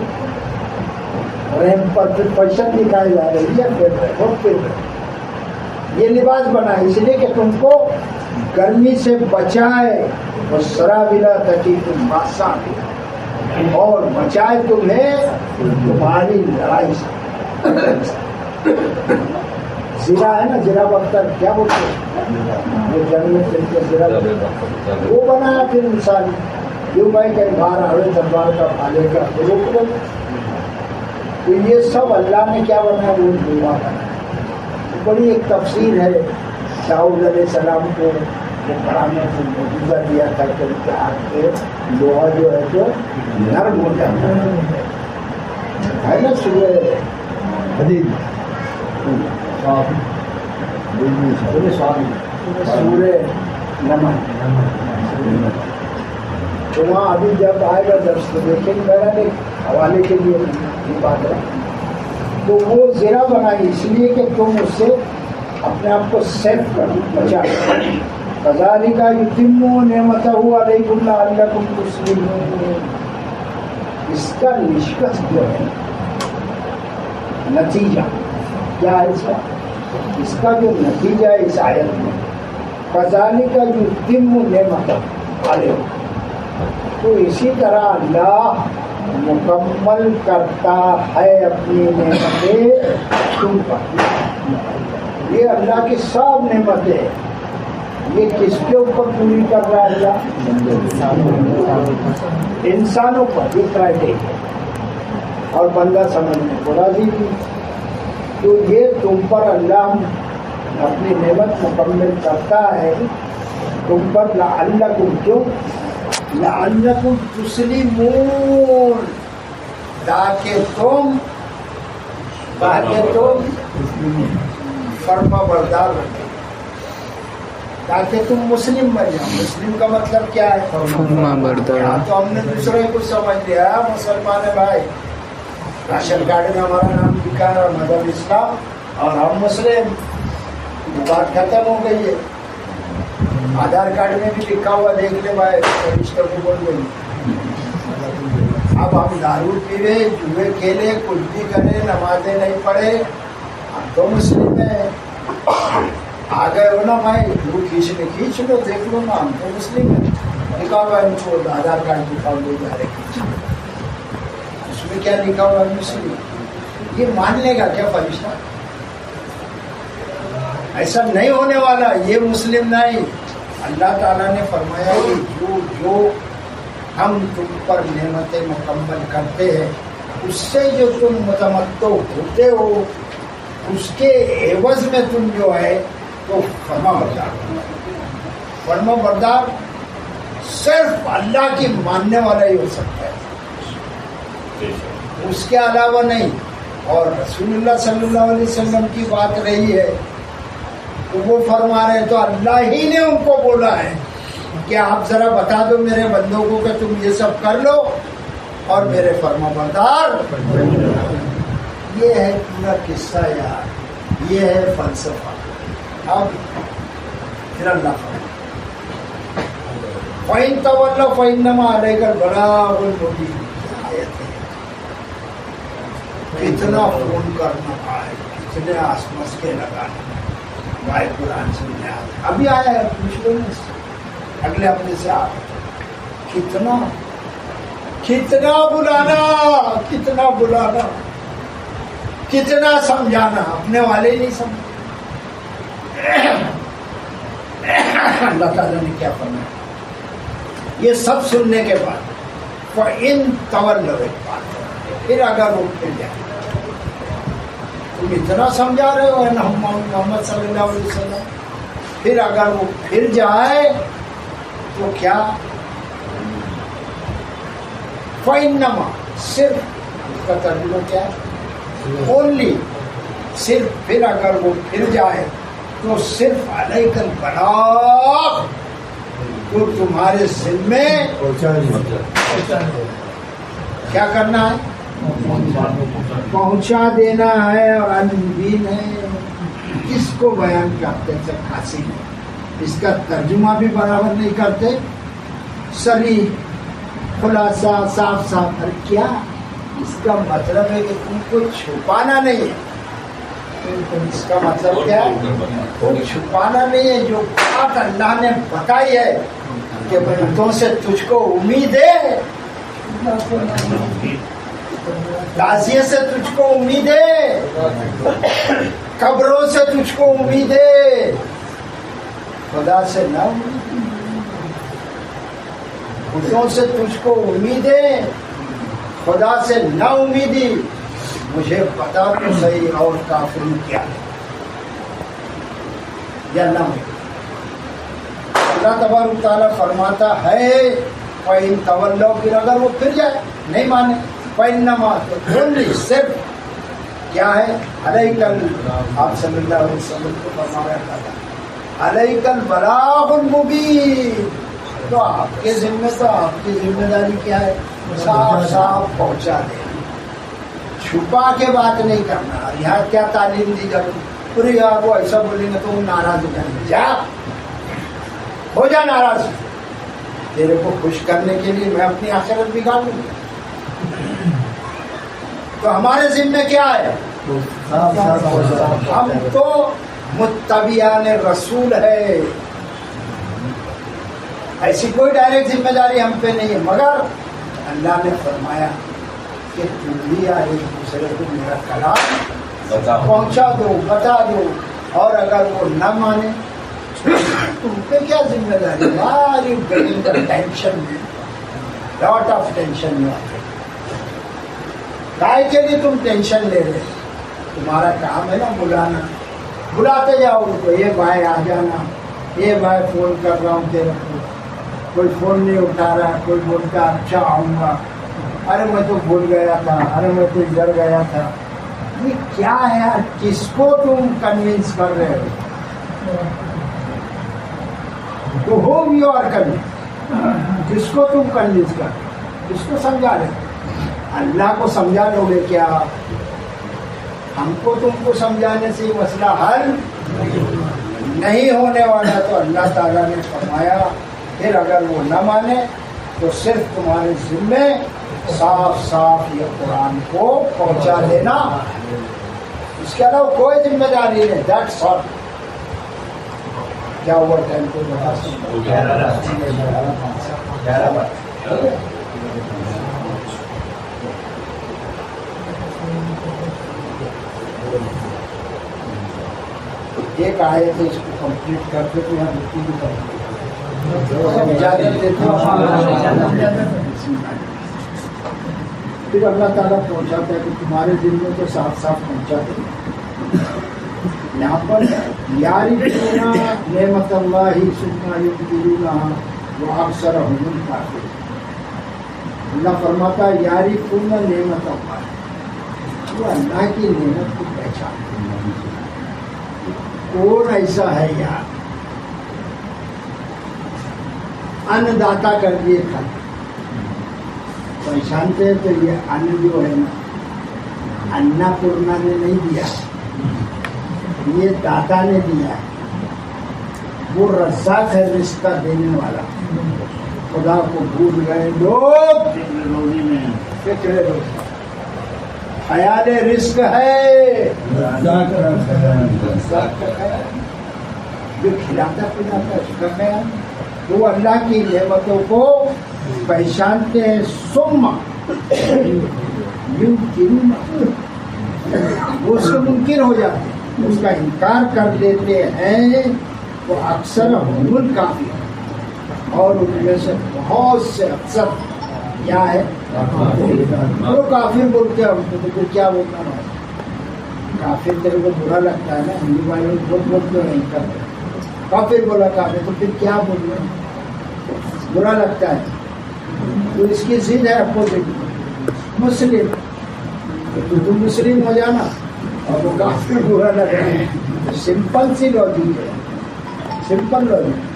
ریم پر پھر فیشن دکھائی جا رہی ہے، پھر یہ لباس بنا اس لیے کہ تم کو گرمی سے بچائے، وہ سرابیلا تقیکم باسا، اور بچائے تمہیں تمہاری لڑائی سے۔ زرا ہے نا، زرا بختر کیا بولتے ہیں، وہ جنگ میں چلتے زرا، وہ بنایا پھر انسان، کیوں بھائی کہیں باہر آوے دربار کا پالے کا، تو یہ سب اللہ نے کیا بنایا، وہ لوہا بنایا۔ بڑی ایک تفسیر ہے، داؤد علیہ السلام کو وہ بڑھانے کو معجزہ دیا تھا کہ ان کے ہاتھ پہ لوہا جو ہے تو نرم ہو جاتا ہے نا، سورہ حدید، سورہ نمل، تو وہاں ابھی جب آئے گا درس تو دیکھیں گے، حوالے کے لیے یہ بات ہے۔ تو وہ زرا بنائی اس لیے کہ تم اس سے اپنے آپ کو سیف کر بچا۔ کذالک یتم نعمتہ علیکم لعلکم تسلمون، اس کا نشکت جو ہے، نتیجہ کیا ہے اس کا جو نتیجہ ہے اس آیت میں، کذالک یتم نعمتہ علیکم، تو اسی طرح اللہ مکمل کرتا ہے اپنی نعمتیں تم پر۔ یہ اللہ کی سب نعمتیں، یہ کس کے اوپر پوری کر رہا ہے اللہ؟ انسانوں پر، یہ کرائٹیریا، اور بندہ سمجھنے کو راضی بھی۔ تو یہ تم پر اللہ اپنی نعمت مکمل کرتا ہے تم پر، لعلکم، کیوں؟ لعلکم تسلمون، تاکہ تم فرما بردار بنو، تاکہ تم مسلم بن جاؤ۔ مسلم کا مطلب کیا ہے؟ فرما بردار۔ تو ہم نے دوسرے کو سمجھ لیا مسلمان ہے بھائی، راشن کارڈ میں ہمارا نام لکھا ہے اور مذہب اسلام، اور ہم مسلم، بات ختم ہو گئی ہے۔ آدھار کارڈ میں بھی لکھا ہوا دیکھ لے بھائی، رشتہ کو بول گئی۔ اب ہم دارو پیوے، جوئے کھیلے، کچھ بھی کرے، نمازیں نہیں پڑھے، ہم تو مسلم ہیں۔ آ گئے ہو نا بھائی، جو کھینچنے کھینچ لو، دیکھ لو نا، ہم تو مسلم ہیں۔ لکھا ہوا ہے مجھ کو آدھار کارڈ دکھاؤ، لے جا رہے کھینچ، اس میں کیا لکھا ہوا ہے؟ مسلم۔ یہ مان لے گا کیا فرشتہ؟ ایسا نہیں ہونے والا، یہ مسلم نہیں۔ اللہ تعالیٰ نے فرمایا کہ جو ہم تم پر نعمتیں مکمل کرتے ہیں، اس سے جو تم متمتع ہوتے ہو، اس کے عوض میں تم جو ہے تو فرما بردار۔ فرما بردار صرف اللہ کی ماننے والا ہی ہو سکتا ہے، اس کے علاوہ نہیں۔ اور رسول اللہ صلی اللہ علیہ وسلم کی بات رہی ہے تو وہ فرما رہے ہیں، تو اللہ ہی نے ان کو بولا ہے کہ آپ ذرا بتا دو میرے بندوں کو کہ تم یہ سب کر لو اور میرے فرما بردار۔ یہ ہے پورا قصہ یار، یہ ہے فلسفہ۔ اب پھر اللہ فرما فَإِن تَوَلَّوْا فَإِنَّمَا عَلَيْكَ الْبَلَاغُ الْمُبِينُ. کتنا فون کرنا پائے، کتنے آسمس کے لگانا بھائی قرآن سننے آتے. ابھی آیا ہے، پوچھ لو نا اگلے ہفتے سے آپ. کتنا بلانا، کتنا بلانا، کتنا سمجھانا، اپنے والے نہیں سمجھ. اللہ تعالیٰ نے کیا فرمایا؟ یہ سب سننے کے بعد فَإِن تَوَلَّوْا، پھر اگر وہ پھر جائے، تم اتنا سمجھا رہے ہو محمد صلی اللہ علیہ وسلم، پھر اگر وہ پھر جائے تو کیا؟ فَإِنَّمَا، صرف اس کا ترجمہ کیا ہے؟ اونلی، صرف، پھر اگر وہ پھر جائے تو صرف علیک البلاغ، تو تمہارے ذمے کیا کرنا ہے؟ پہنچا دینا ہے. اور المبین ہے، کس کو بیان کرتے تھے حاصل، اس کا ترجمہ بھی برابر نہیں کرتے، صریح، خلاصہ، صاف صاف. کیا اس کا مطلب ہے کہ تم کو چھپانا نہیں ہے. اس کا مطلب کیا ہے؟ تم چھپانا نہیں ہے. جو بات اللہ نے بتائی ہے کہ بندوں سے تجھ کو امید ہے، تعزیے سے تجھ کو امید ہے، قبروں سے تجھ کو امید ہے، خدا سے نہ امید. خودوں سے تجھ کو امید ہے، خدا سے نہ امیدی. مجھے پتا تو صحیح اور کافر کیا ہے یا نہ. اللہ تبارک تعالیٰ فرماتا ہے فَإِن تَوَلَّوْا، پھر اگر وہ پھر جائے، نہیں مانے، فَإِنَّمَا، تو صرف کیا ہے؟ علیک، آپ صلی اللہ علیہ وسلم کو فرمایا تھا علیک البلاغ المبین. تو آپ کے ذمہ، تو آپ کی ذمہ داری کیا ہے؟ صاف صاف پہنچا دینا، چھپا کے بات نہیں کرنا. یہاں کیا تعلیم دی جب پوری آپ کو ایسا بولیں گے تو وہ ناراض ہو جائیں گے. جا ہو جا ناراض، تیرے کو خوش کرنے کے لیے میں اپنی آخرت بگاڑ لوں گا. تو ہمارے ذمہ کیا ہے؟ ہم تو متبعان رسول ہے. ایسی کوئی ڈائریکٹ ذمہ داری ہم پہ نہیں ہے، مگر اللہ نے فرمایا کہ تم بھی ایک دوسرے کو میرا کلام پہنچا دو، بتا دو. اور اگر وہ نہ مانے تم پہ کیا ذمہ داری؟ ٹینشن میں، لاٹ آف ٹینشن میں آتے. کائے کے لیے تم ٹینشن لے رہے؟ تمہارا کام ہے نا بلانا، بلاتے جاؤ ان کو. یہ بھائی آ جانا، یہ بھائی فون کر رہا ہوں تیرے کو، کوئی فون نہیں اٹھا رہا، کوئی بولتا اچھا آؤں گا، ارے میں تو بھول گیا تھا، ارے میں تو ادھر گیا تھا. یہ کیا ہے یار؟ کس کو تم کنوینس کر رہے ہو؟ تو ہوم یو آر کنوینس، کس کو تم کنوینس کر، کس کو سمجھا رہے؟ اللہ کو سمجھا لو گے کیا؟ ہم کو تم کو سمجھانے سے یہ مسئلہ حل نہیں ہونے والا. تو اللہ تعالیٰ نے فرمایا پھر اگر وہ نہ مانے تو صرف تمہارے ذمے صاف صاف یہ قرآن کو پہنچا دینا، اس کے علاوہ کوئی ذمہ داری نہیں. That's all. کیا ہوا ٹائم کو بتا سکتے؟ ایک آئے تھے، اس کو کمپلیٹ کرتے تو یہاں رکھی بھی کرتے. پھر اللہ تعالیٰ پہنچاتا ہے کہ تمہارے دل میں تو صاف صاف پہنچاتے. یہاں پر یعرفون نعمت اللہ ثم ینکرونہا واکثرھم الکافرون. اللہ فرماتا ہے یعرفون نعمت اللہ، وہ اللہ کی نعمت کو پہچان. کون ایسا ہے یار ان داتا کر دیے تھا، پہچانتے ہیں. تو یہ ان جو ہے نا، انا پورنا نے نہیں دیا، یہ داتا نے دیا. وہ رزاق ہے، رزق دینے والا. خدا کو بھول گئے لوگ، ٹیکنالوجی میں فکر روزی، خیال رزق ہے، رزاق کا خیال، رزاق کا خیال، جو کھلاتا پلاتا اس کا خیال، وہ اللہ کی نعمتوں کو پہچانتے ہیں، ثم یمکنون، وہ اس سے منکر ہو جاتے ہیں، اس کا انکار کر دیتے ہیں، وہ اکثر هم الکافر، اور ان میں سے بہت سے اکثر کیا ہے وہ کافر بولتے ہیں ہم کو، تو کیا بولتا ہے کافر، تیرے کو برا لگتا ہے نا، ہندو بھائیوں کو بولتے نہیں کرتے، کافر بولا کافر، تو پھر کیا بول رہے ہیں، برا لگتا ہے، تو اس کی ضد ہے اپوزٹ مسلم، تو تم مسلم ہو جانا اور وہ کافر برا لگ رہے ہیں، سمپل سی لاجک ہے، سمپل لاجک،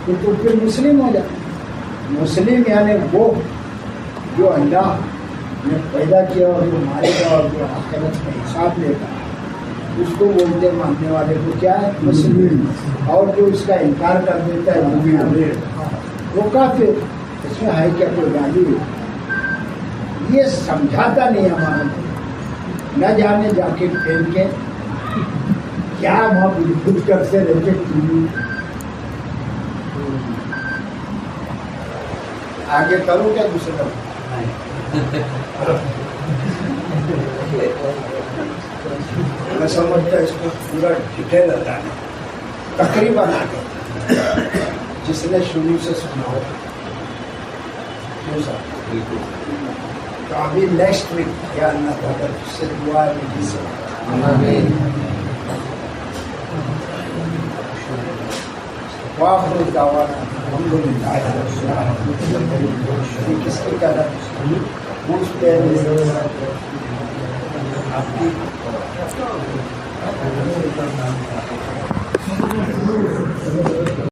تو تم پھر مسلم ہو جانا، مسلم یعنی وہ جو اللہ نے پیدا کیا اور جو مالک اور جو آخرت میں حساب لیتا ہے، اس کو بولتے ماننے والے کو کیا ہے مسلم، اور جو اس کا انکار کر دیتا ہے وہ کافر، اس میں ہے کیا کوئی ویلیو، یہ سمجھاتا نہیں ہمارا، نہ جانے جا کے پھیل کے کیا وہاں بالکل کرتے رہتے ٹی، آگے کرو کیا دوسرا، میں سمجھتا اس کو پورا ڈیٹیل ہوتا ہے تقریباً آگے جس نے شروع سے سنا ہو، تو ابھی نیکسٹ ویک یا اللہ تعالیٰ سے دعا ہے سے واخر دعوانا الحمدللہ رب العالمین، کس کی طرح پوچھتے ہیں آپ کی